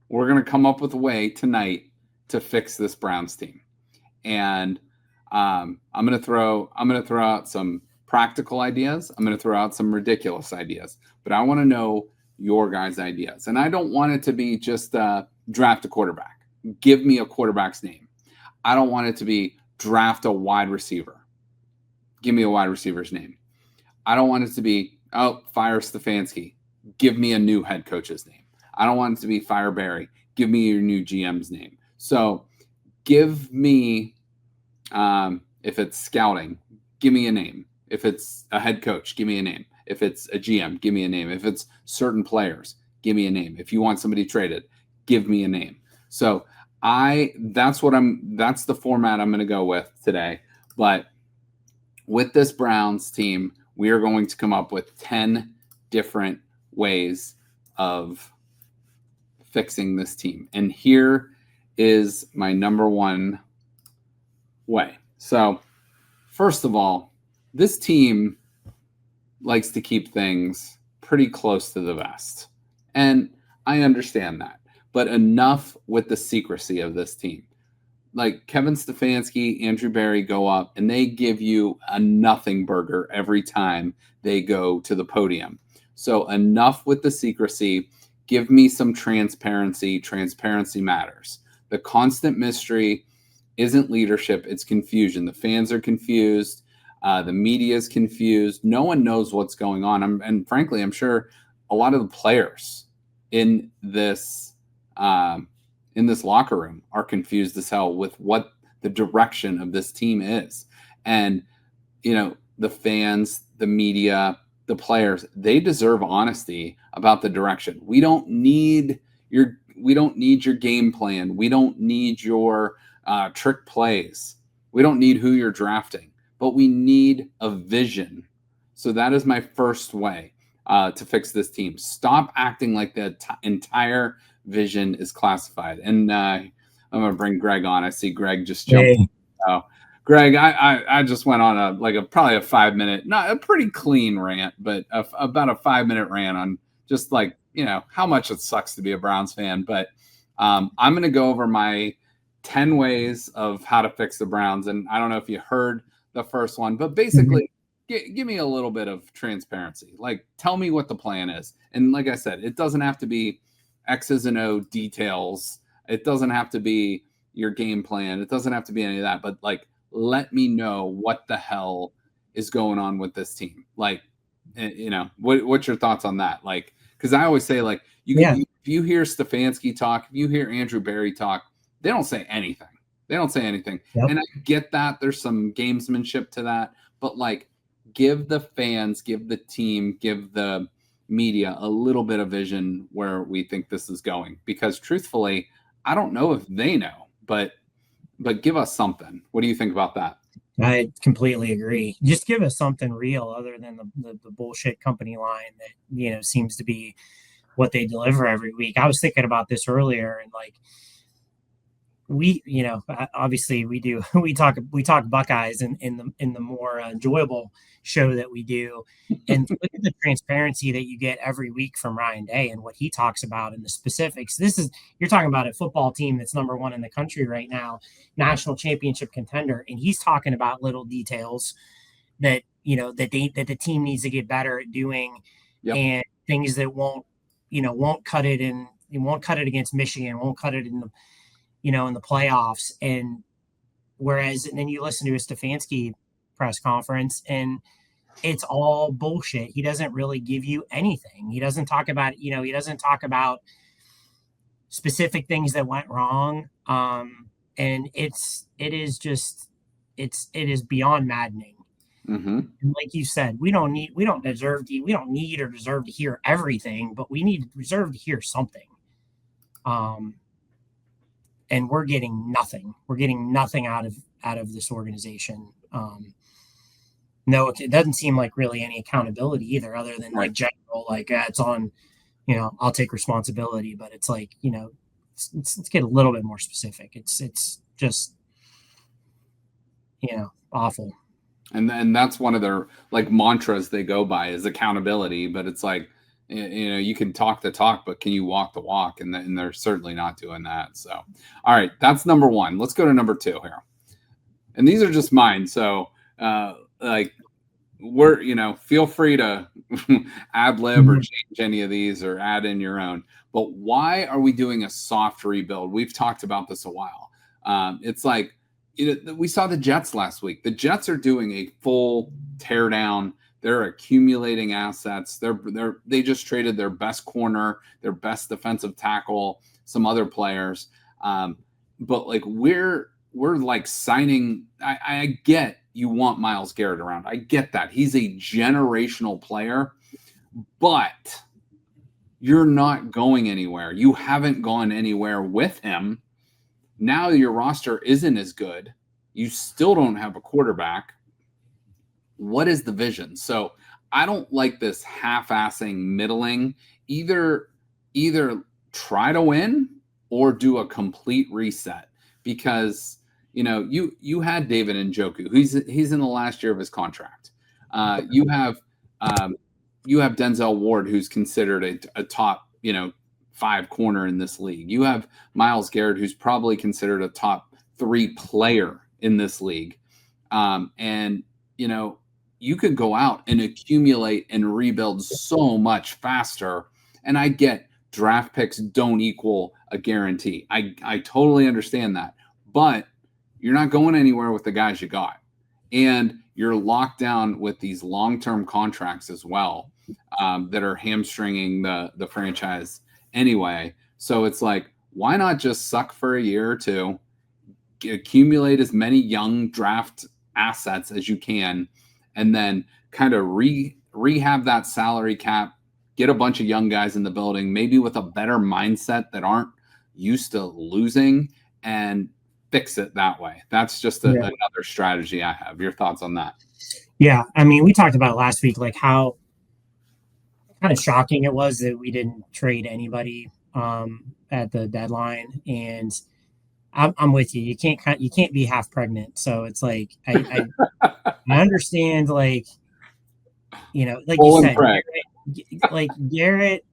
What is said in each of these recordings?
we're going to come up with a way tonight to fix this Browns team. And I'm going to throw out some practical ideas. I'm going to throw out some ridiculous ideas, but I want to know your guys' ideas. And I don't want it to be just draft a quarterback. Give me a quarterback's name. I don't want it to be draft a wide receiver. Give me a wide receiver's name. I don't want it to be, fire Stefanski. Give me a new head coach's name. I don't want it to be fire Barry. Give me your new GM's name. So give me, if it's scouting, give me a name. If it's a head coach, give me a name. If it's a GM, give me a name. If it's certain players, give me a name. If you want somebody traded, give me a name. So that's the format I'm going to go with today. But with this Browns team, we are going to come up with 10 different ways of fixing this team. And here is my number one way. So first of all, this team likes to keep things pretty close to the vest. And I understand that, but enough with the secrecy of this team. Like Kevin Stefanski, Andrew Barry go up and they give you a nothing burger every time they go to the podium. So enough with the secrecy. Give me some transparency. Transparency matters. The constant mystery isn't leadership. It's confusion. The fans are confused. The media is confused. No one knows what's going on. And frankly, I'm sure a lot of the players in this locker room are confused as hell with what the direction of this team is. And, the fans, the media, the players, they deserve honesty about the direction. We don't need your game plan. We don't need your trick plays. We don't need who you're drafting, but we need a vision. So that is my first way to fix this team. Stop acting like the entire vision is classified. And I'm going to bring Greg on. I see Greg just jumped. Hey. So, Greg, I just went on probably a 5-minute, not a pretty clean rant, but about a 5-minute rant on just how much it sucks to be a Browns fan. But I'm going to go over my 10 ways of how to fix the Browns. And I don't know if you heard the first one, but basically give me a little bit of transparency. Like, tell me what the plan is. And like I said, it doesn't have to be X's and O details. It doesn't have to be your game plan. It doesn't have to be any of that, but let me know what the hell is going on with this team. What's your thoughts on that? Because I always say, if you hear Stefanski talk, if you hear Andrew Barry talk, they don't say anything. Yep. And I get that there's some gamesmanship to that, but give the fans, give the team, give the media a little bit of vision where we think this is going. Because truthfully, I don't know if they know, but give us something. What do you think about that? I completely agree. Just give us something real other than the bullshit company line that, seems to be what they deliver every week. I was thinking about this earlier and we obviously we talk Buckeyes in the more enjoyable show that we do, and look at the transparency that you get every week from Ryan Day and what he talks about in the specifics. You're talking about a football team that's number one in the country right now, national championship contender, and he's talking about little details that that the team needs to get better at doing. Yep. And things that won't cut it in. It won't cut it against Michigan. Won't cut it in the in the playoffs. And then you listen to a Stefanski press conference and it's all bullshit. He doesn't really give you anything. He doesn't talk about, he doesn't talk about specific things that went wrong. And it is beyond maddening. Mm-hmm. And like you said, we don't need or deserve to hear everything, but we deserve to hear something. And we're getting nothing. We're getting nothing out of this organization. No, it doesn't seem like really any accountability either, other than general, it's on, I'll take responsibility. But it's let's get a little bit more specific. It's just, awful. And that's one of their mantras they go by is accountability. But it's You know, you can talk the talk, but can you walk the walk? And they're certainly not doing that. So, all right, that's number one. Let's go to number two here. And these are just mine. So, like, feel free to ad lib or change any of these or add in your own. But why are we doing a soft rebuild? We've talked about this a while. It's like, we saw the Jets last week. The Jets are doing a full tear down. They're accumulating assets. They just traded their best corner, their best defensive tackle, some other players. But like we're like signing. I get you want Myles Garrett around. I get that. He's a generational player, but you're not going anywhere. You haven't gone anywhere with him. Now your roster isn't as good. You still don't have a quarterback. What is the vision? So I don't like this half-assing, middling. Either try to win or do a complete reset, because you had David Njoku. He's in the last year of his contract. You have Denzel Ward, who's considered a top 5 corner in this league. You have Myles Garrett, who's probably considered a top 3 player in this league. And you could go out and accumulate and rebuild so much faster. And I get draft picks don't equal a guarantee. I totally understand that. But you're not going anywhere with the guys you got. And you're locked down with these long-term contracts as well, that are hamstringing the franchise anyway. So it's like, why not just suck for a year or two, accumulate as many young draft assets as you can, and then kind of rehab that salary cap, get a bunch of young guys in the building, maybe with a better mindset that aren't used to losing, and fix it that way. That's just another strategy I have. Your thoughts on that? Yeah. I mean, we talked about last week, like how kind of shocking it was that we didn't trade anybody at the deadline. And I'm with you. You can't be half pregnant. So it's like, I understand, like, like you said, Garrett,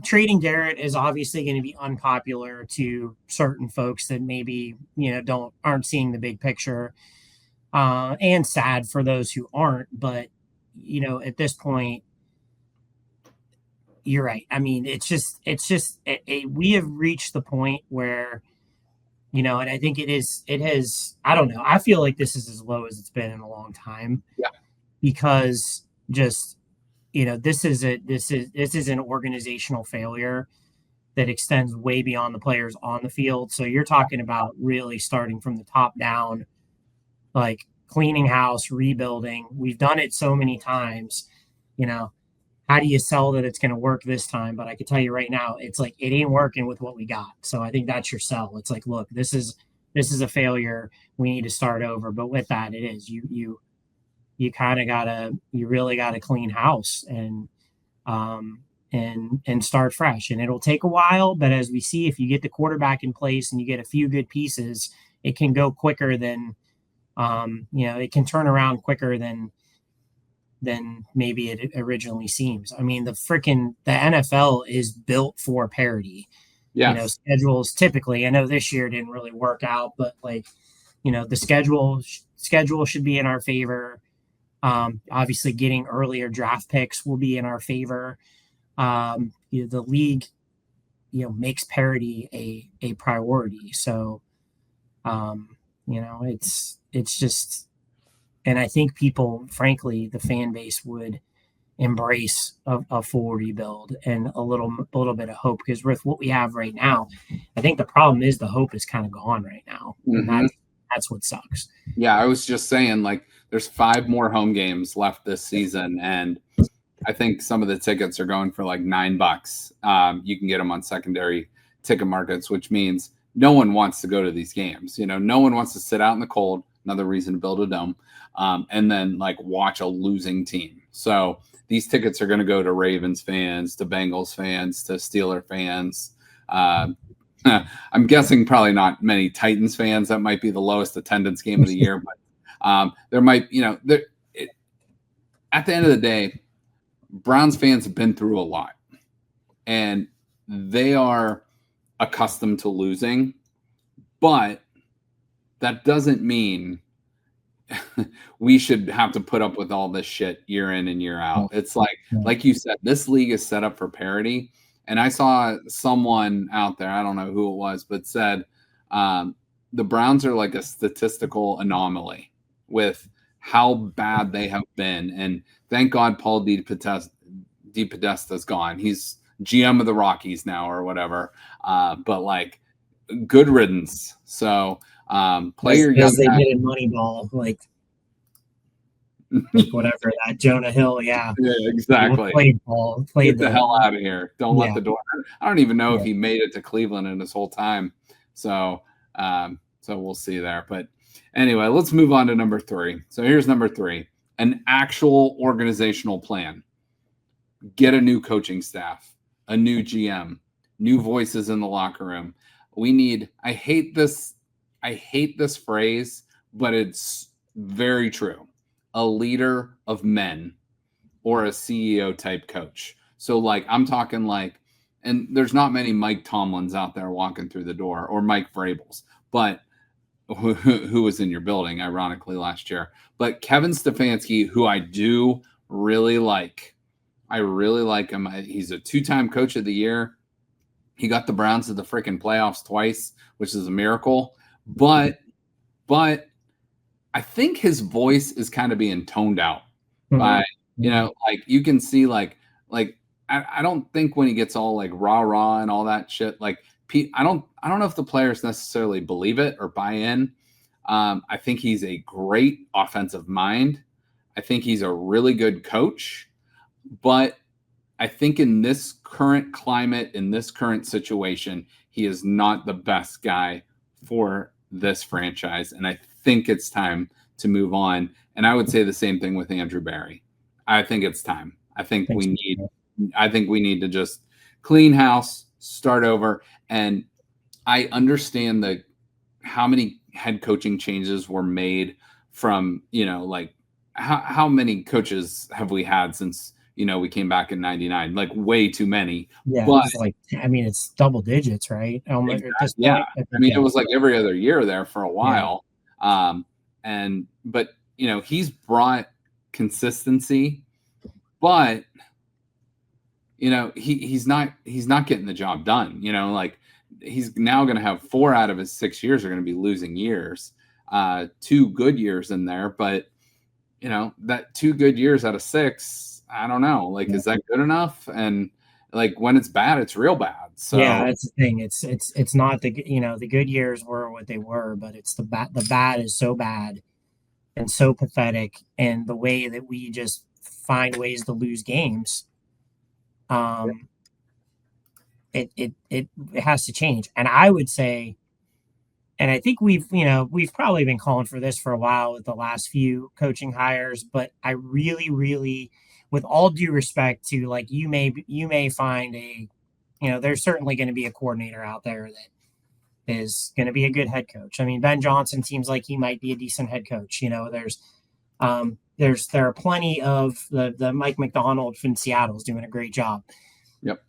trading Garrett is obviously going to be unpopular to certain folks that maybe, aren't seeing the big picture, and sad for those who aren't. But, at this point, you're right. I mean, we have reached the point where, and I think it has, I don't know. I feel like this is as low as it's been in a long time. Yeah. Because just, this is an organizational failure that extends way beyond the players on the field. So you're talking about really starting from the top down, like cleaning house, rebuilding. We've done it so many times. How do you sell that it's going to work this time? But I can tell you right now, it's like, it ain't working with what we got. So I think that's your sell. It's like, look, this is a failure. We need to start over. But with that, it is you kind of you really gotta clean house and start fresh. And it'll take a while, but as we see, if you get the quarterback in place and you get a few good pieces, it can go quicker than, it can turn around quicker than maybe it originally seems. I mean, the NFL is built for parity. Yeah. Schedules typically, I know this year didn't really work out, but like, the schedule should be in our favor. Obviously getting earlier draft picks will be in our favor. The league, makes parity a priority. So, it's just, and I think people, frankly, the fan base would embrace a full rebuild and a little bit of hope, because with what we have right now, I think the problem is the hope is kind of gone right now. Mm-hmm. And that's what sucks. Yeah. I was just saying, like, there's 5 more home games left this season, and I think some of the tickets are going for like $9. You can get them on secondary ticket markets, which means no one wants to go to these games. No one wants to sit out in the cold. Another reason to build a dome, and then like watch a losing team. So these tickets are going to go to Ravens fans, to Bengals fans, to Steeler fans. I'm guessing probably not many Titans fans. That might be the lowest attendance game of the year, but there might, at the end of the day, Browns fans have been through a lot, and they are accustomed to losing, but that doesn't mean we should have to put up with all this shit year in and year out. It's like you said, this league is set up for parity. And I saw someone out there, I don't know who it was, but said the Browns are like a statistical anomaly with how bad they have been. And thank God Paul DePodesta's gone. He's GM of the Rockies now or whatever. But like, good riddance. So play your young as they guy. did in Moneyball, like whatever that Jonah Hill, yeah, exactly. Played Paul, Get the hell out of here! Don't let the door. I don't even know if Yeah. he made it to Cleveland in his whole time. So, so we'll see there. But anyway, let's move on to number 3. So here's number 3: an actual organizational plan. Get a new coaching staff, a new GM, new voices in the locker room. We need. I hate this phrase, but it's very true. A leader of men, or a CEO type coach. So like, I'm talking like, and there's not many Mike Tomlins out there walking through the door, or Mike Vrabels, but who was in your building, ironically, last year. But Kevin Stefanski, who I do really like. I really like him. He's a 2-time coach of the year. He got the Browns to the freaking playoffs twice, which is a miracle. But I think his voice is kind of being toned out by, like you can see like I don't think when he gets all like rah and all that shit, like I don't know if the players necessarily believe it or buy in. I think he's a great offensive mind. I think he's a really good coach, but I think in this current climate, in this current situation, he is not the best guy for this franchise. And I think it's time to move on. And I would say the same thing with Andrew Barry. I think it's time. I think we need to just clean house, start over. And I understand how many head coaching changes were made from, like how many coaches have we had since, we came back in 99, like way too many. Yeah, but it's like, I mean, it's double digits, right? Almost exactly, at this point. yeah. I mean, it was like every other year there for a while. But he's brought consistency, but he's not getting the job done. Like he's now going to have 4 out of his 6 years are going to be losing years. 2 good years in there, but that 2 good years out of 6, I don't know. Like, is that good enough? And like when it's bad, it's real bad. So yeah, that's the thing. It's not the good years were what they were, but it's the bad is so bad and so pathetic, and the way that we just find ways to lose games. It has to change. And I would say, and I think we've probably been calling for this for a while with the last few coaching hires, but I really, really, with all due respect to, like, you may find there's certainly going to be a coordinator out there that is going to be a good head coach. I mean, Ben Johnson seems like he might be a decent head coach. There are plenty of the Mike McDonald from Seattle is doing a great job. Yep.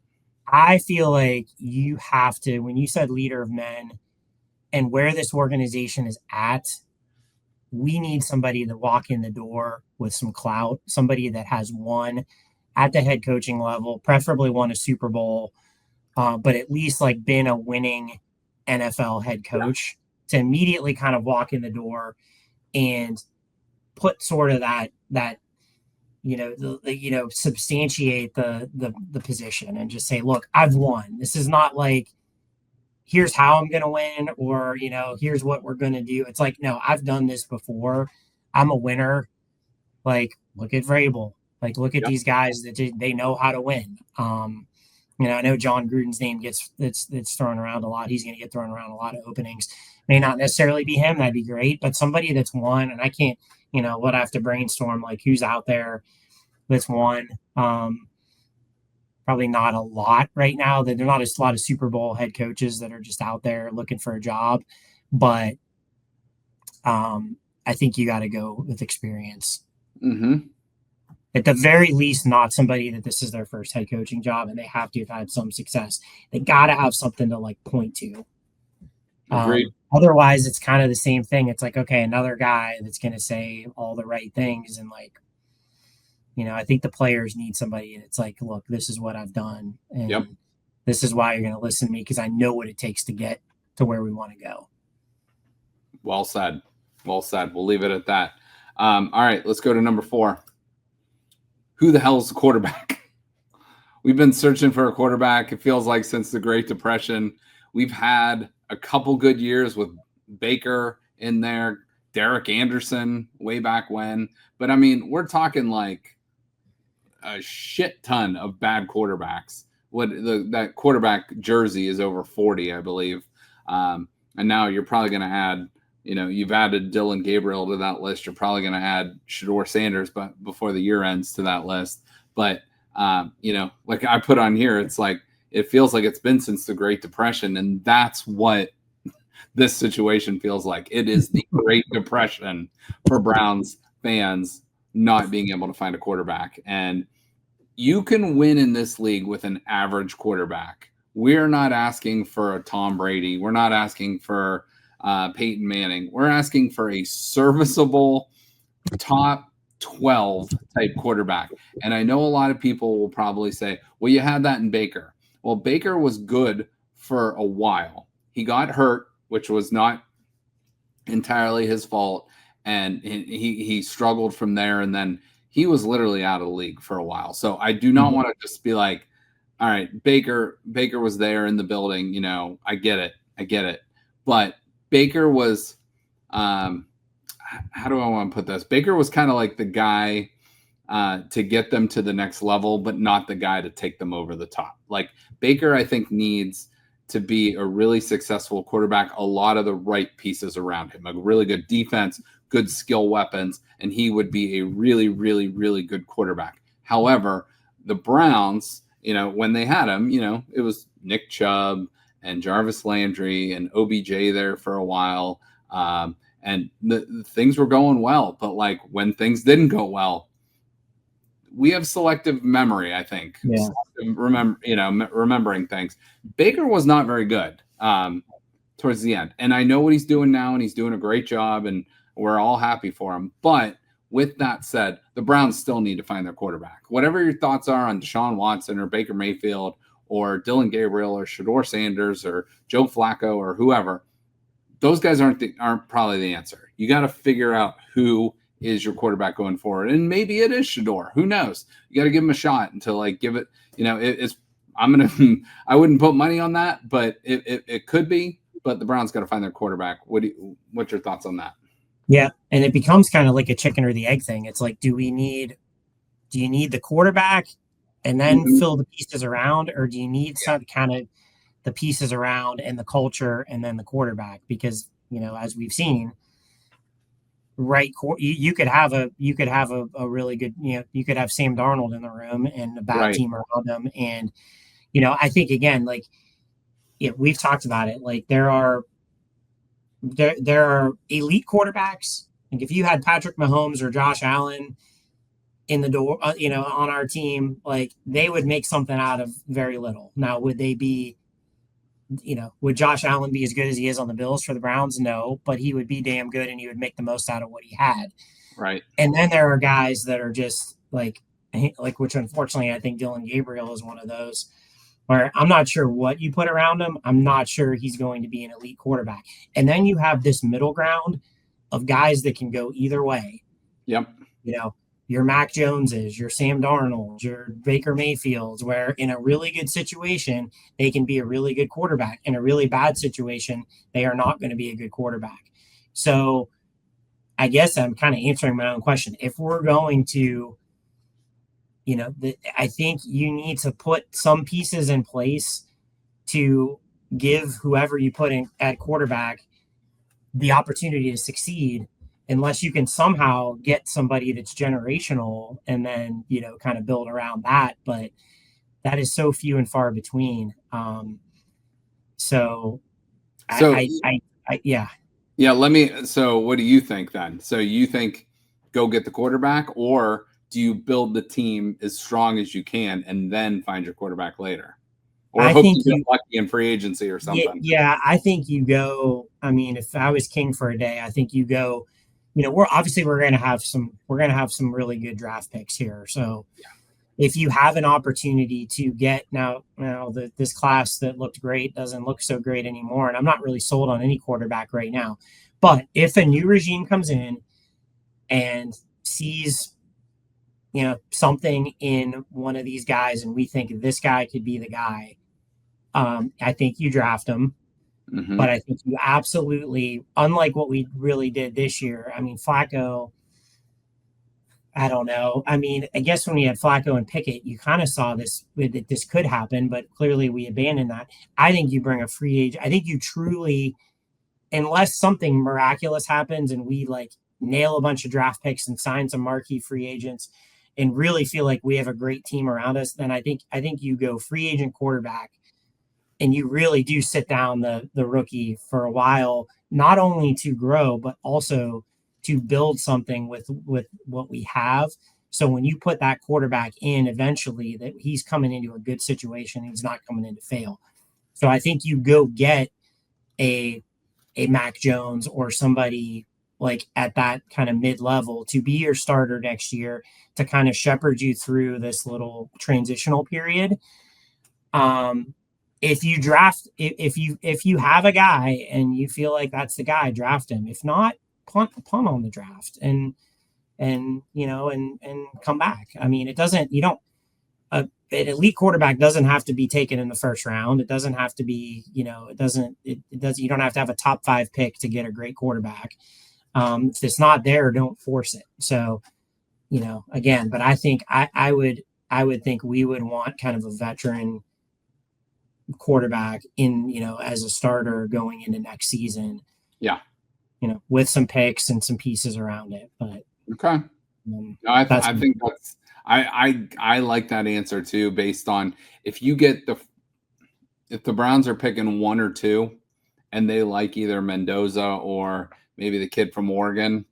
I feel like you have to, when you said leader of men and where this organization is at, we need somebody to walk in the door with some clout, somebody that has won at the head coaching level, preferably won a Super Bowl, but at least like been a winning NFL head coach to immediately kind of walk in the door and put sort of that substantiate the position and just say, look, I've won. This is not like, here's how I'm going to win, or, here's what we're going to do. It's like, no, I've done this before. I'm a winner. Like, look at Vrabel. Like, look at these guys that they know how to win. I know John Gruden's name it's thrown around a lot. He's going to get thrown around a lot of openings. May not necessarily be him. That'd be great. But somebody that's won, and I can't, I have to brainstorm, like, who's out there that's won. Probably not a lot right now. That there are not a lot of Super Bowl head coaches that are just out there looking for a job, but I think you got to go with experience. Mm-hmm. At the very least, not somebody that this is their first head coaching job and they have to have had some success. They got to have something to like point to. Agreed. Otherwise, it's kind of the same thing. It's like, okay, another guy that's going to say all the right things. And like, I think the players need somebody that's like, look, this is what I've done. And this is why you're going to listen to me because I know what it takes to get to where we want to go. Well said. Well said. We'll leave it at that. All right, let's go to number 4. Who the hell is the quarterback? We've been searching for a quarterback. It feels like since the Great Depression. We've had a couple good years with Baker in there, Derek Anderson way back when. But I mean, we're talking like a shit ton of bad quarterbacks. That quarterback jersey is over 40, I believe. And now you're probably going to add, you've added Dylan Gabriel to that list. You're probably going to add Shedeur Sanders, but before the year ends to that list. But like I put on here, it's like it feels like it's been since the Great Depression, and that's what this situation feels like. It is the Great Depression for Browns fans not being able to find a quarterback. And you can win in this league with an average quarterback. We're not asking for a Tom Brady. We're not asking for Peyton Manning. We're asking for a serviceable top 12 type quarterback. And I know a lot of people will probably say, well, you had that in Baker. Well, Baker was good for a while. He got hurt, which was not entirely his fault. And he struggled from there. And then he was literally out of the league for a while. So I do not want to just be like, all right, Baker was there in the building. I get it. But Baker was, how do I want to put this? Baker was kind of like the guy to get them to the next level, but not the guy to take them over the top. Like Baker, I think, needs to be a really successful quarterback, a lot of the right pieces around him, a really good defense, good skill weapons, and he would be a really, really, really good quarterback. However, the Browns, when they had him, it was Nick Chubb and Jarvis Landry and OBJ there for a while. And the things were going well, but like when things didn't go well, we have selective memory, I think. Yeah. Remembering things. Baker was not very good towards the end. And I know what he's doing now, and he's doing a great job, and we're all happy for him. But with that said, the Browns still need to find their quarterback. Whatever your thoughts are on Deshaun Watson or Baker Mayfield or Dylan Gabriel or Shedeur Sanders or Joe Flacco or whoever, those guys aren't probably the answer. You got to figure out who is your quarterback going forward. And maybe it is Shedeur. Who knows? You got to give him a shot until like give it, I wouldn't put money on that, but it could be, but the Browns got to find their quarterback. What's your thoughts on that? Yeah. And it becomes kind of like a chicken or the egg thing. It's like, do you need the quarterback and then fill the pieces around, or do you need some kind of the pieces around and the culture and then the quarterback? Because, as we've seen, you could have a really good, you could have Sam Darnold in the room and a bad team around them. And, I think again, like, we've talked about it. Like there are elite quarterbacks. Like if you had Patrick Mahomes or Josh Allen in the door, on our team, like they would make something out of very little. Now, would they be, would Josh Allen be as good as he is on the Bills for the Browns? No, but he would be damn good and he would make the most out of what he had. Right. And then there are guys that are just like which unfortunately I think Dylan Gabriel is one of those where I'm not sure what you put around him. I'm not sure he's going to be an elite quarterback. And then you have this middle ground of guys that can go either way. Yep. Your Mac Joneses, your Sam Darnold, your Baker Mayfields, where in a really good situation, they can be a really good quarterback. In a really bad situation, they are not going to be a good quarterback. So I guess I'm kind of answering my own question. If we're going to, I think you need to put some pieces in place to give whoever you put in at quarterback the opportunity to succeed, unless you can somehow get somebody that's generational and then, kind of build around that. But that is so few and far between. Yeah. Yeah. So what do you think then? So you think go get the quarterback, or do you build the team as strong as you can and then find your quarterback later? Or I hope think you get lucky in free agency or something. Yeah, I think you go. I mean, if I was king for a day, I think you go. We're going to have some really good draft picks here. So if you have an opportunity to get this class that looked great doesn't look so great anymore, and I'm not really sold on any quarterback right now. But if a new regime comes in and sees something in one of these guys, and we think this guy could be the guy, I think you draft him. Mm-hmm. But I think you absolutely, unlike what we really did this year. I mean, Flacco, I don't know. I mean, I guess when we had Flacco and Pickett, you kind of saw that this could happen, but clearly we abandoned that. I think you bring a free agent. I think you truly, unless something miraculous happens and we like nail a bunch of draft picks and sign some marquee free agents and really feel like we have a great team around us, then I think you go free agent quarterback and you really do sit down the rookie for a while, not only to grow, but also to build something with what we have. So when you put that quarterback in, eventually that he's coming into a good situation, he's not coming in to fail. So I think you go get a Mac Jones or somebody like at that kind of mid-level to be your starter next year to kind of shepherd you through this little transitional period. If you have a guy and you feel like that's the guy, draft him. If not, punt on the draft and come back. I mean, an elite quarterback doesn't have to be taken in the first round. It doesn't have to be, you don't have to have a top 5 pick to get a great quarterback. If it's not there, don't force it. So, again, but I think I would think we would want kind of a veteran quarterback in, as a starter going into next season. Yeah. With some picks and some pieces around it. But okay. I think that's I like that answer too, based on if the Browns are picking 1 or 2 and they like either Mendoza or maybe the kid from Oregon,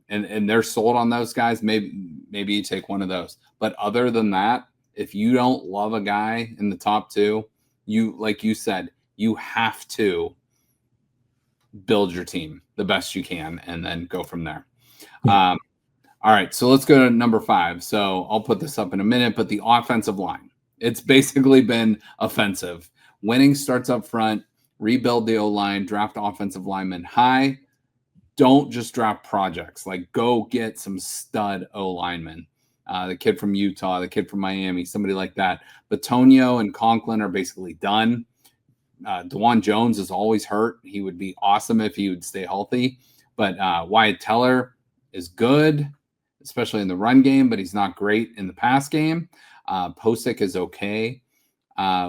and they're sold on those guys, maybe you take one of those. But other than that, if you don't love a guy in the top 2, like you said, you have to build your team the best you can and then go from there. Yeah. All right, so let's go to number 5. So I'll put this up in a minute, but the offensive line. It's basically been offensive. Winning starts up front, rebuild the O-line, draft offensive linemen high. Don't just draft projects. Like, go get some stud O-linemen. The kid from Utah, the kid from Miami, somebody like that. But Tonio and Conklin are basically done. DeJuan Jones is always hurt. He would be awesome if he would stay healthy. But Wyatt Teller is good, especially in the run game, but he's not great in the pass game. Posick is okay.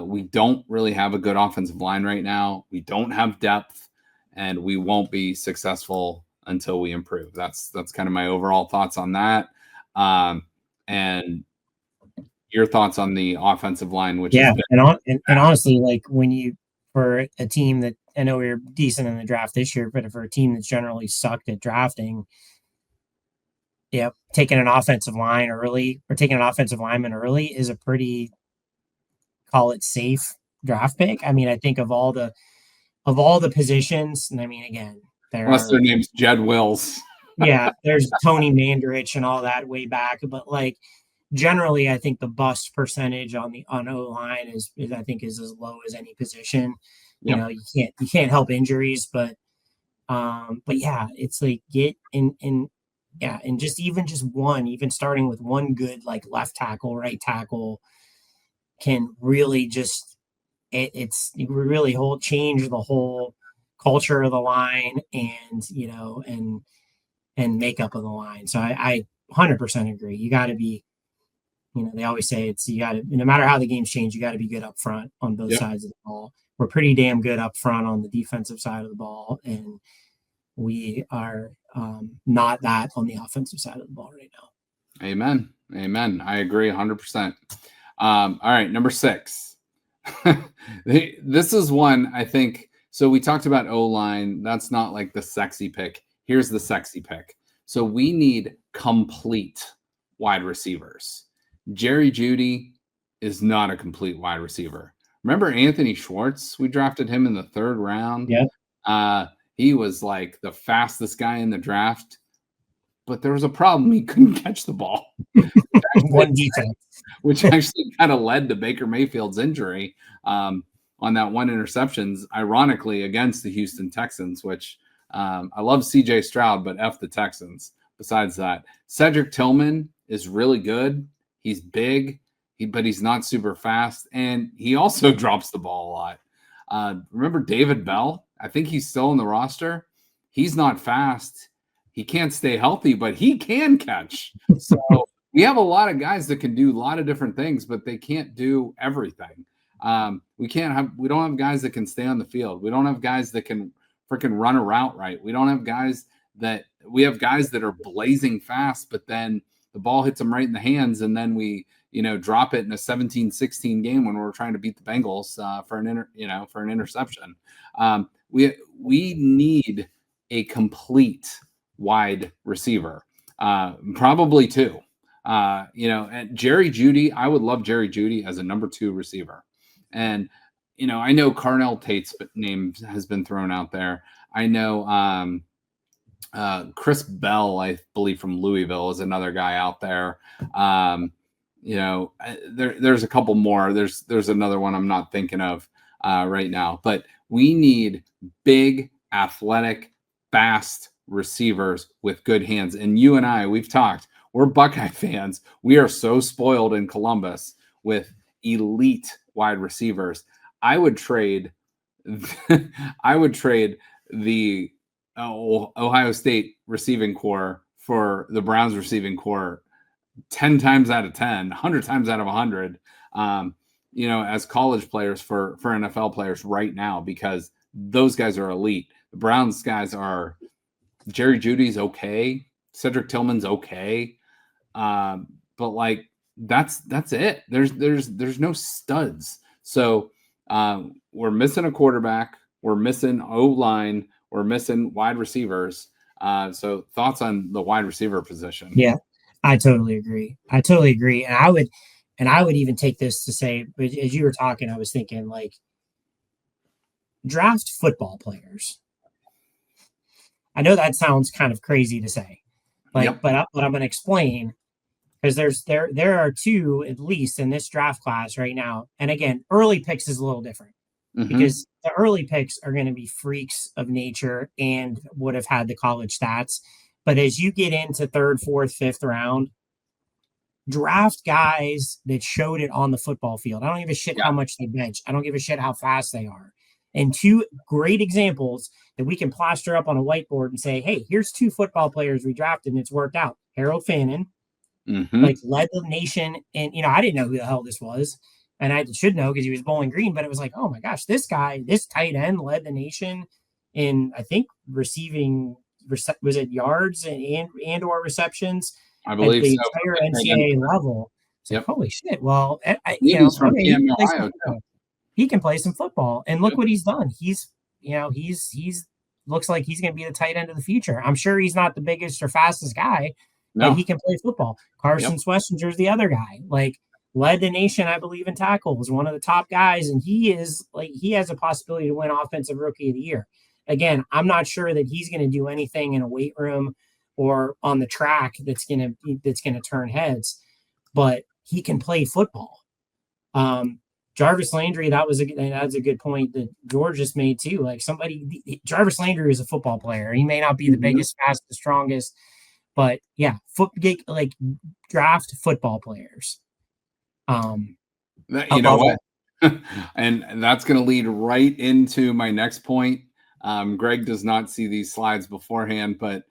We don't really have a good offensive line right now. We don't have depth, and we won't be successful until we improve. That's kind of my overall thoughts on that. And your thoughts on the offensive line, which and honestly, like for a team that, I know we were decent in the draft this year, but for a team that's generally sucked at drafting, taking an offensive line early or taking an offensive lineman early is a pretty, call it, safe draft pick. I mean, I think of all the positions, and I mean, again, unless their name's Jed Wills. Yeah, there's Tony Mandarich and all that way back, but like generally, I think the bust percentage on O-line is I think is as low as any position. Yep. You can't help injuries, but yeah, it's like get in. Yeah, and even starting with one good like left tackle, right tackle can really just really change the whole culture of the line and makeup of the line. So I 100% agree. You got to be, they always say no matter how the game's changed, you got to be good up front on both sides of the ball. We're pretty damn good up front on the defensive side of the ball, and we are not that on the offensive side of the ball right now. Amen. I agree 100%. All right, number 6. This is one I think. So we talked about O-line. That's not like the sexy pick. Here's the sexy pick. So we need complete wide receivers. Jerry Jeudy is not a complete wide receiver. Remember Anthony Schwartz? We drafted him in the 3rd round. Yeah. He was like the fastest guy in the draft, but there was a problem. He couldn't catch the ball. One defense. Which actually kind of led to Baker Mayfield's injury on that one interceptions, ironically, against the Houston Texans, which I love CJ Stroud, but F the Texans. Besides that, Cedric Tillman is really good. He's big, but he's not super fast. And he also drops the ball a lot. Remember David Bell? I think he's still in the roster. He's not fast. He can't stay healthy, but he can catch. So we have a lot of guys that can do a lot of different things, but they can't do everything. We don't have guys that can stay on the field. We don't have guys that can freaking run a route right. We have guys that are blazing fast, but then the ball hits them right in the hands, and then we, drop it in a 17-16 game when we're trying to beat the Bengals for an interception. We need a complete wide receiver, probably 2. And Jerry Jeudy, I would love Jerry Jeudy as a number 2 receiver. And, I know Carnell Tate's name has been thrown out there. I know Chris Bell, I believe from Louisville, is another guy out there. There's a couple more. There's another one I'm not thinking of right now. But we need big, athletic, fast receivers with good hands. And you and I, we've talked. We're Buckeye fans. We are so spoiled in Columbus with elite wide receivers. I would trade the Ohio State receiving core for the Browns receiving core 10 times out of 10, 100 times out of 100, as college players for NFL players right now, because those guys are elite. The Browns guys are Jerry Jeudy's okay. Cedric Tillman's okay. But like that's it. There's no studs. So we're missing a quarterback. We're missing O-line. We're missing wide receivers. So thoughts on the wide receiver position? Yeah, I totally agree. And I would even take this to say, as you were talking, I was thinking like draft football players. I know that sounds kind of crazy to say, but I'm going to explain, because there are 2 at least in this draft class right now. And again, early picks is a little different because the early picks are going to be freaks of nature and would have had the college stats. But as you get into 3rd, 4th, 5th round, draft guys that showed it on the football field. I don't give a shit how much they bench. I don't give a shit how fast they are. And 2 great examples that we can plaster up on a whiteboard and say, hey, here's 2 football players we drafted and it's worked out. Harold Fannin, like led the nation. And, I didn't know who the hell this was. And I should know because he was Bowling Green, but it was like, oh my gosh, this tight end led the nation in, I think, receiving, was it yards and or receptions? I believe at the so. entire NCAA level. It's like, holy shit. Well, he's from Canton, Ohio. He can play some football, and look what he's done. He's looks like he's going to be the tight end of the future. I'm sure he's not the biggest or fastest guy, but he can play football. Carson Schwessinger's the other guy, like led the nation, I believe, in tackles, one of the top guys, and he has a possibility to win Offensive Rookie of the Year. Again, I'm not sure that he's going to do anything in a weight room or on the track that's going to turn heads, but he can play football. Jarvis Landry, that's a good point that George just made too. Like Jarvis Landry is a football player. He may not be the biggest, fastest, strongest, but yeah, draft football players. You know what? And that's going to lead right into my next point. Greg does not see these slides beforehand, but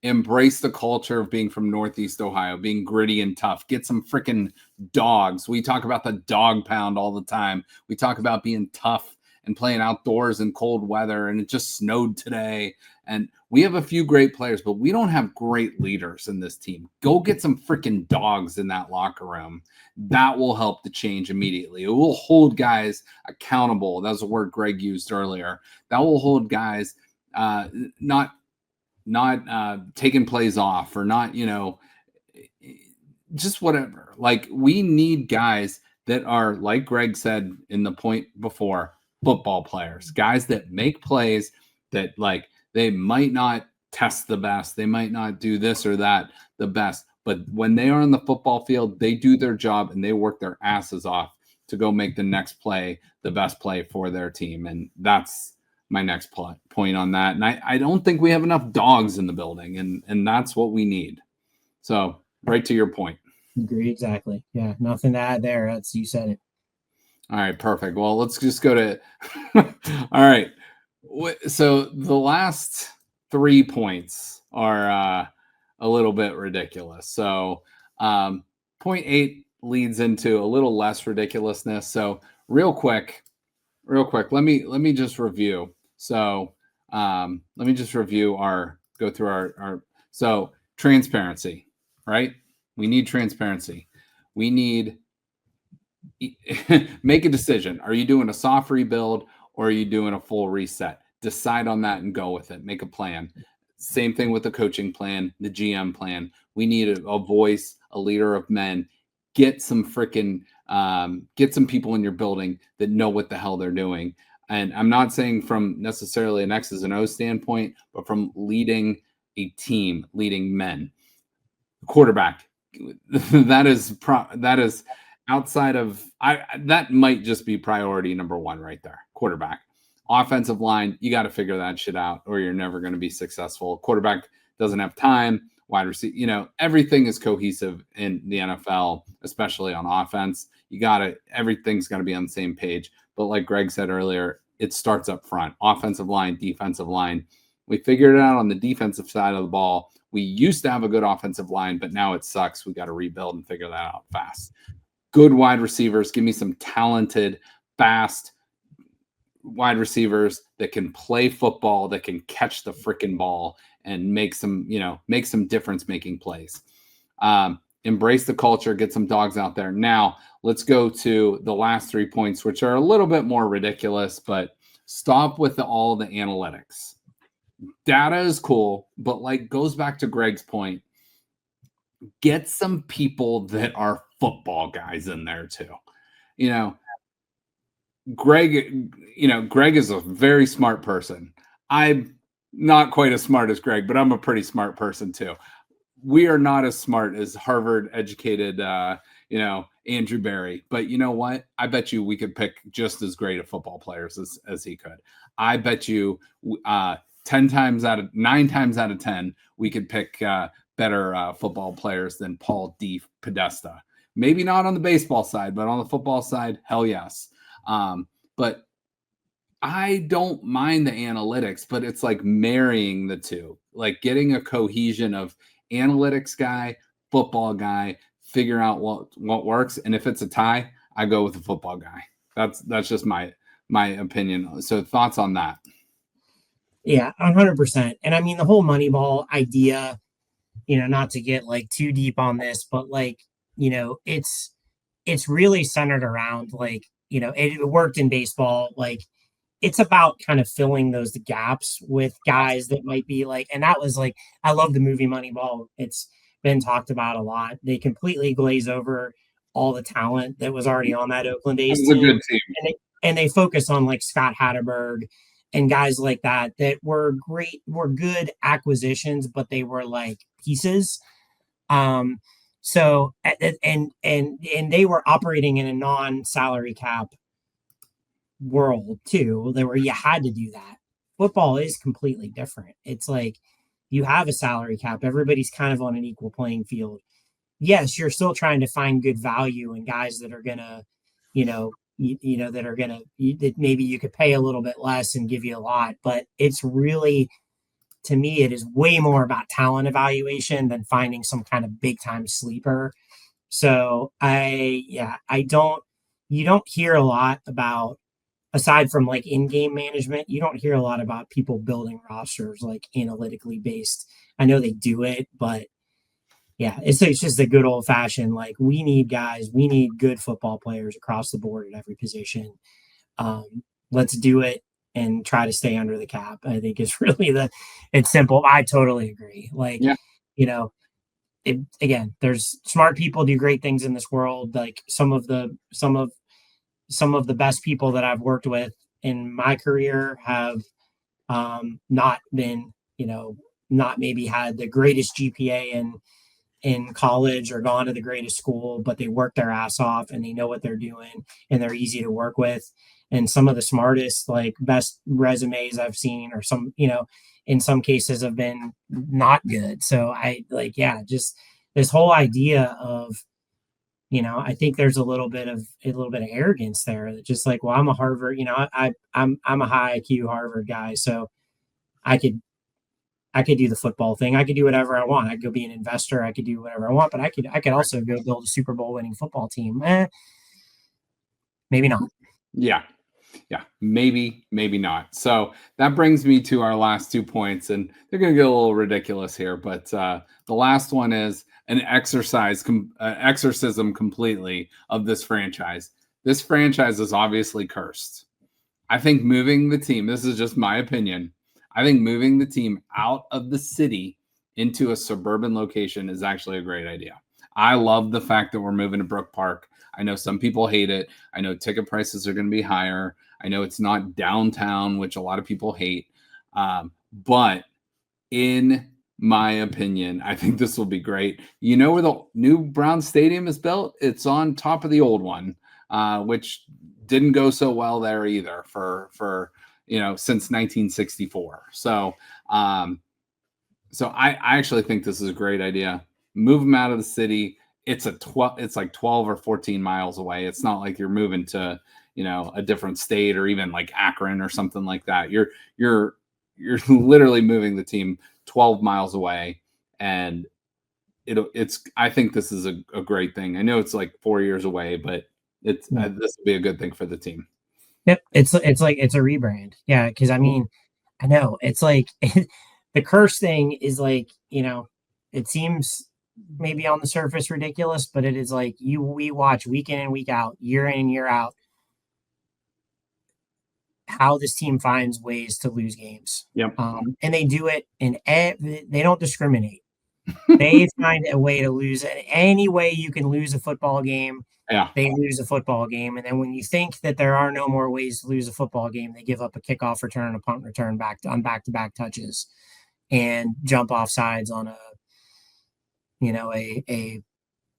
embrace the culture of being from Northeast Ohio, being gritty and tough. Get some freaking dogs. We talk about the dog pound all the time. We talk about being tough and playing outdoors in cold weather, and it just snowed today. And we have a few great players, but we don't have great leaders in this team. Go get some freaking dogs in that locker room. That will help the change immediately. It will hold guys accountable. That was a word Greg used earlier. That will hold guys not taking plays off or not, just whatever. Like, we need guys that are, like Greg said in the point before, football players, guys that make plays, that like they might not test the best, they might not do this or that the best, but when they are on the football field, they do their job and they work their asses off to go make the next play the best play for their team. And that's my next point on that. And I don't think we have enough dogs in the building, and that's what we need. So right to your point. Agree, exactly. Yeah, nothing to add there. That's, you said it. All right, perfect. Well, let's just go to all right. So the last 3 points are a little bit ridiculous. So point 8 leads into a little less ridiculousness. So real quick, let me just review. So let me just review go through our so transparency, right? We need transparency. We need make a decision. Are you doing a soft rebuild or are you doing a full reset? Decide on that and go with it. Make a plan. Same thing with the coaching plan, the GM plan. We need a voice, a leader of men. Get some freaking get some people in your building that know what the hell they're doing. And I'm not saying from necessarily an X's and O's standpoint, but from leading a team, leading men. Quarterback. that is outside of that might just be priority number 1 right there. Quarterback. Offensive line, you got to figure that shit out or you're never going to be successful. Quarterback doesn't have time. Wide receiver, everything is cohesive in the NFL, especially on offense. Everything's got to be on the same page. But like Greg said earlier, it starts up front. Offensive line, defensive line. We figured it out on the defensive side of the ball. We used to have a good offensive line, but now it sucks. We got to rebuild and figure that out fast. Good wide receivers. Give me some talented, fast wide receivers that can play football, that can catch the freaking ball and make some difference making plays. Embrace the culture, get some dogs out there. Now, let's go to the last 3 points, which are a little bit more ridiculous, but stop with all the analytics. Data is cool, but like goes back to Greg's point, get some people that are football guys in there too. Greg is a very smart person. I'm not quite as smart as Greg, but I'm a pretty smart person too. We are not as smart as Harvard educated, Andrew Berry. But you know what? I bet you we could pick just as great of football players as he could. I bet you 9 times out of 10, we could pick better football players than Paul D. Podesta. Maybe not on the baseball side, but on the football side, hell yes. But I don't mind the analytics, but it's like marrying the two, like getting a cohesion of analytics guy, football guy, figure out what works. And if it's a tie, I go with the football guy. That's just my opinion. So thoughts on that? Yeah, 100%. And I mean, the whole Moneyball idea, not to get like too deep on this, but like, it's really centered around like, it worked in baseball. Like it's about kind of filling those gaps with guys that might be like, and that was like, I love the movie Moneyball. It's been talked about a lot. They completely glaze over all the talent that was already on that Oakland A's team. A good team. And they focus on like Scott Hatterberg and guys like that were good acquisitions, but they were like pieces. So and they were operating in a non-salary cap world too, where you had to do that. Football is completely different. It's like you have a salary cap. Everybody's kind of on an equal playing field. Yes, you're still trying to find good value in guys that are gonna, that maybe you could pay a little bit less and give you a lot. But it's really, to me, it is way more about talent evaluation than finding some kind of big time sleeper. So you don't hear a lot about, aside from like in-game management, you don't hear a lot about people building rosters like analytically based. I know they do it, but yeah, it's just a good old fashioned, like we need good football players across the board at every position. Let's do it and try to stay under the cap. I think it's really it's simple. I totally agree. Like, yeah. again, there's smart people do great things in this world. Like some of the best people that I've worked with in my career have not been, not maybe had the greatest GPA in college or gone to the greatest school, but they work their ass off and they know what they're doing and they're easy to work with. And some of the smartest, like best resumes I've seen, or some, in some cases have been not good. So I like, yeah, just this whole idea of, I think there's a little bit of arrogance there. That just like, well, I'm a Harvard, I'm a high IQ Harvard guy, so I could I could do the football thing. I could do whatever I want. I could go be an investor. I could do whatever I want, but I could also go build a Super Bowl winning football team. Maybe not. Yeah. Yeah. Maybe, maybe not. So that brings me to our last 2 points, and they're going to get a little ridiculous here. But the last one is an exorcism completely of this franchise. This franchise is obviously cursed. I think moving the team, this is just my opinion, I think moving the team out of the city into a suburban location is actually a great idea. I love the fact that we're moving to Brook Park. I know some people hate it. I know ticket prices are going to be higher. I know it's not downtown, which a lot of people hate. But in my opinion, I think this will be great. You know where the new Brown Stadium is built? It's on top of the old one, which didn't go so well there either for since 1964. So I actually think this is a great idea. Move them out of the city. It's like 12 or 14 miles away. It's not like you're moving to a different state or even like Akron or something like that. You're literally moving the team 12 miles away, and I think this is a great thing. I know it's like 4 years away, but this will be a good thing for the team. Yep. It's like it's a rebrand. Yeah, because I mean, I know it's like the curse thing is like, it seems maybe on the surface ridiculous, but it is like we watch week in and week out, year in and year out, how this team finds ways to lose games. Yep. And they do it they don't discriminate. They find a way to lose it. Any way you can lose a football game, Yeah. they lose a football game. And then when you think that there are no more ways to lose a football game, they give up a kickoff return and a punt return on back-to-back touches and jump off sides on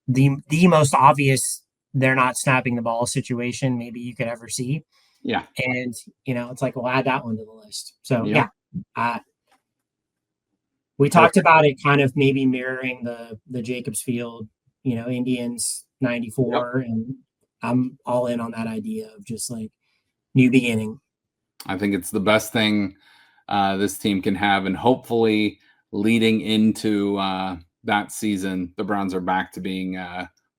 the most obvious they're not snapping the ball situation maybe you could ever see. Yeah. And it's like, we'll add that one to the list. So Yeah. we talked about it kind of maybe mirroring the Jacobs Field, Indians 94. Yep. And I'm all in on that idea of just like new beginning. I think it's the best thing this team can have. And hopefully leading into that season, the Browns are back to being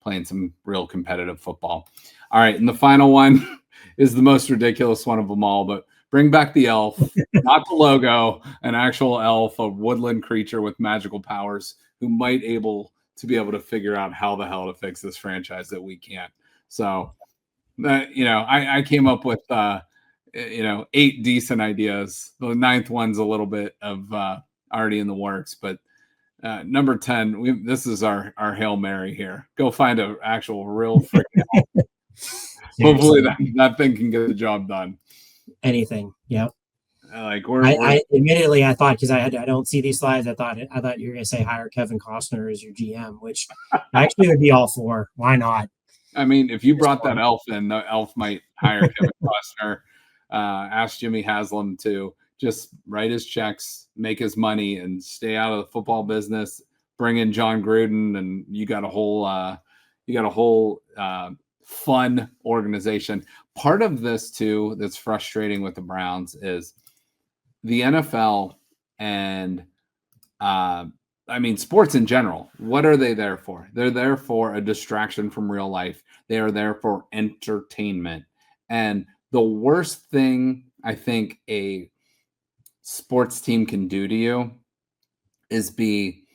playing some real competitive football. All right. And the final one is the most ridiculous one of them all, but bring back the elf, not the logo, an actual elf, a woodland creature with magical powers who might be able to figure out how the hell to fix this franchise that we can't. So, I came up with, 8 decent ideas. The 9th one's a little bit of already in the works, but number 10, this is our Hail Mary here. Go find an actual real freaking elf. Hopefully that thing can get the job done. Anything. Yep. Like I admittedly I thought, because I don't see these slides, I thought you were gonna say hire Kevin Costner as your GM, which I actually would be all for. Why not? I mean, if you brought that elf in, the elf might hire Kevin Costner. Ask Jimmy Haslam to just write his checks, make his money, and stay out of the football business. Bring in John Gruden, and you got a whole fun organization. Part of this too that's frustrating with the Browns is the NFL and sports in general. What are they there for? They're there for a distraction from real life. They are there for entertainment. And the worst thing I think a sports team can do to you is be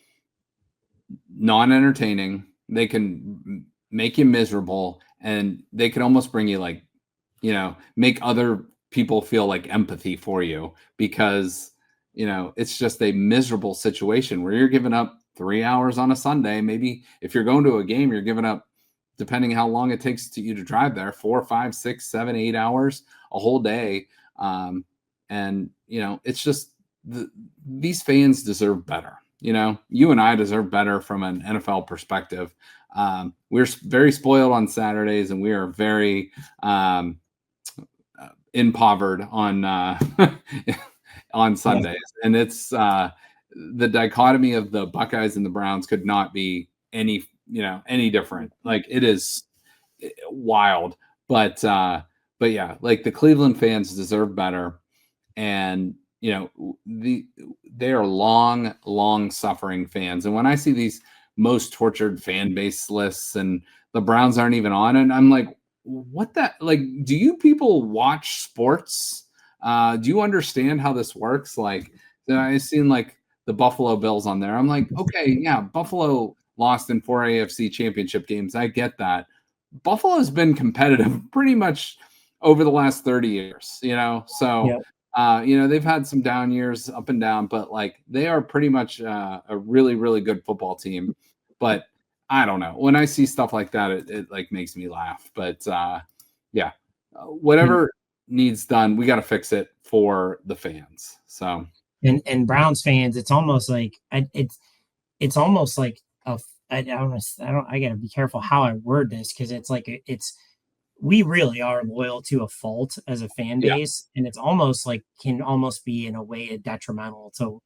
non-entertaining. They can make you miserable, and they can almost bring you make other people feel like empathy for you, because it's just a miserable situation where you're giving up 3 hours on a Sunday. Maybe if you're going to a game, you're giving up, depending how long it takes to you to drive there, 4, 5, 6, 7, 8 hours, a whole day. And it's just these fans deserve better. You and I deserve better from an NFL perspective. We're very spoiled on Saturdays, and we are very impoverished on on Sundays. And it's the dichotomy of the Buckeyes and the Browns could not be any different. Like, it is wild. But yeah, like, the Cleveland fans deserve better. And they are long suffering fans. And when I see these most tortured fan base lists and the Browns aren't even on it, I'm like, what like, do you people watch sports? Do you understand how this works? Like, I've seen like the Buffalo Bills on there. I'm like, okay, yeah, Buffalo lost in 4 AFC championship games. I get that. Buffalo's been competitive pretty much over the last 30 years, so they've had some down years, up and down, but like, they are pretty much a really, really good football team. But I don't know, when I see stuff like that, it like makes me laugh. But whatever needs done, we got to fix it for the fans. So and Browns fans, it's almost like it's almost like I gotta be careful how I word this, because it's like we really are loyal to a fault as a fan base, and it's almost like can almost be in a way detrimental to,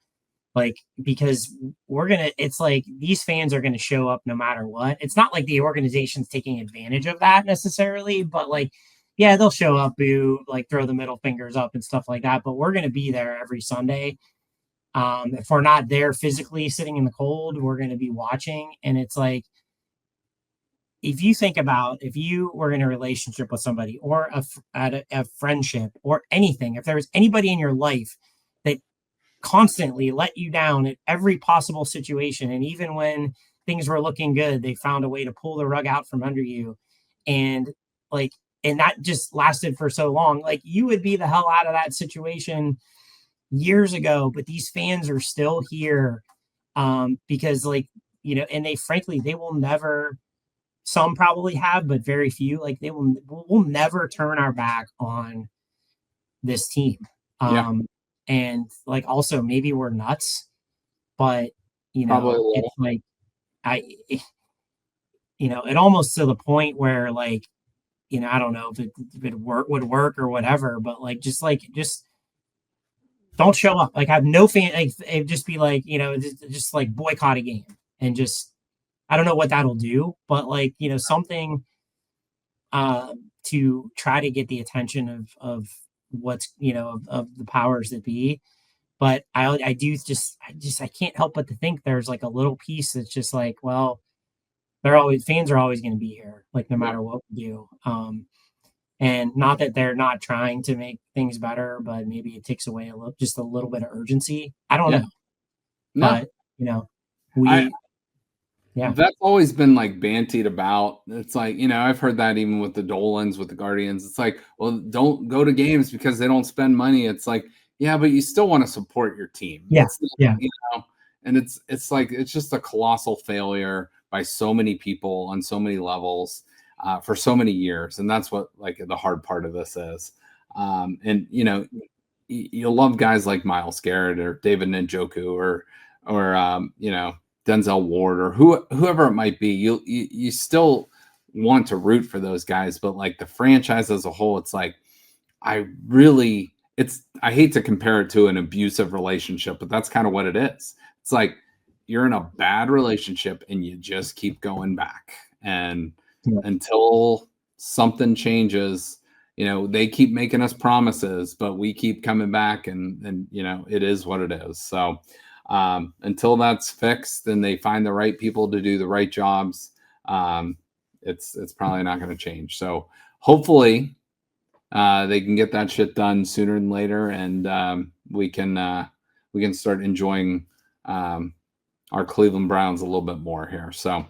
like, because it's like these fans are gonna show up no matter what. It's not like the organization's taking advantage of that necessarily, but like, yeah, they'll show up, boo, like throw the middle fingers up and stuff like that. But we're gonna be there every Sunday. If we're not there physically sitting in the cold, we're gonna be watching. And it's like, if you think about, if you were in a relationship with somebody, or a friendship or anything, if there was anybody in your life that constantly let you down at every possible situation, and even when things were looking good, they found a way to pull the rug out from under you, and like, and that just lasted for so long, like, you would be the hell out of that situation years ago. But these fans are still here, because, like, and they will never, some probably have, but very few, like, we'll never turn our back on this team. And like, also, maybe we're nuts, but it's like, it almost to the point where, like, I don't know if it would work or whatever, but like, just don't show up. Like, have no fan. Like, just be like, just like boycott a game, and just, I don't know what that'll do, but like, something to try to get the attention of what's, of the powers that be. But I can't help but to think there's like a little piece that's just like, well, fans are always going to be here, like, no matter what we do. And not that they're not trying to make things better, but maybe it takes away just a little bit of urgency. I don't know. But that's always been like bantied about. It's like, I've heard that even with the Dolans, with the Guardians. It's like, well, don't go to games because they don't spend money. It's like, yeah, but you still want to support your team. And it's like, it's just a colossal failure by so many people on so many levels, for so many years. And that's what, like, the hard part of this is. And you'll love guys like Myles Garrett or David Njoku or Denzel Ward or whoever it might be. You still want to root for those guys, but like, the franchise as a whole, it's like, I hate to compare it to an abusive relationship, but that's kind of what it is. It's like, you're in a bad relationship and you just keep going back, and until something changes, they keep making us promises, but we keep coming back, and it is what it is. So until that's fixed and they find the right people to do the right jobs, it's probably not going to change. So hopefully they can get that shit done sooner than later, and we can start enjoying our Cleveland Browns a little bit more here. So